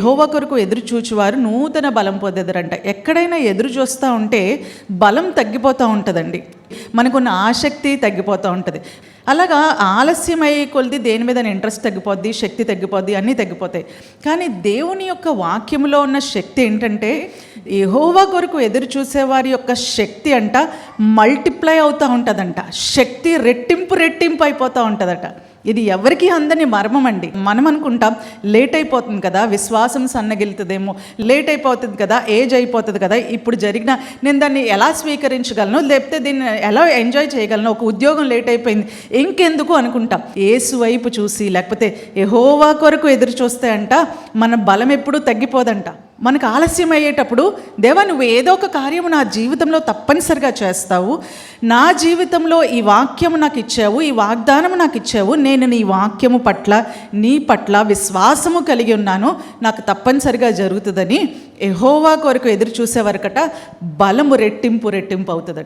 యెహోవా కొరకు ఎదురు చూచువారు నూతన బలం పొందెదరంట. ఎక్కడైనా ఎదురు చూస్తూ ఉంటే బలం తగ్గిపోతూ ఉంటుందండి, మనకున్న ఆసక్తి తగ్గిపోతూ ఉంటుంది. అలాగా ఆలస్యమై కొలిది దేని మీద ఇంట్రెస్ట్ తగ్గిపోద్ది, శక్తి తగ్గిపోద్ది, అన్నీ తగ్గిపోతాయి. కానీ దేవుని యొక్క వాక్యంలో ఉన్న శక్తి ఏంటంటే, యెహోవా కొరకు ఎదురు చూసేవారి యొక్క శక్తి అంట మల్టిప్లై అవుతూ ఉంటుందంట. శక్తి రెట్టింపు అయిపోతూ ఉంటుందట. ఇది ఎవరికి అందని మర్మం అండి. మనం అనుకుంటాం లేట్ అయిపోతుంది కదా, విశ్వాసం సన్నగిలుతుందేమో, లేట్ అయిపోతుంది కదా, ఏజ్ అయిపోతుంది కదా, ఇప్పుడు జరిగిన నేను దాన్ని ఎలా స్వీకరించగలను, లేకపోతే దీన్ని ఎలా ఎంజాయ్ చేయగలను, ఒక ఉద్యోగం లేట్ అయిపోయింది ఇంకెందుకు అనుకుంటాం. యేసు వైపు చూసి లేకపోతే యెహోవా కొరకు ఎదురు చూస్తే అంట మన బలం ఎప్పుడూ తగ్గిపోదంట. మనకు ఆలస్యం అయ్యేటప్పుడు, దేవా నువ్వు ఏదో ఒక కార్యము నా జీవితంలో తప్పనిసరిగా చేస్తావు, నా జీవితంలో ఈ వాక్యము నాకు ఇచ్చావు, ఈ వాగ్దానము నాకు ఇచ్చావు, నేను నీ వాక్యము పట్ల నీ పట్ల విశ్వాసము కలిగి ఉన్నాను, నాకు తప్పనిసరిగా జరుగుతుందని యెహోవా కొరకు ఎదురు చూసేవరకట బలము రెట్టింపు అవుతుందట.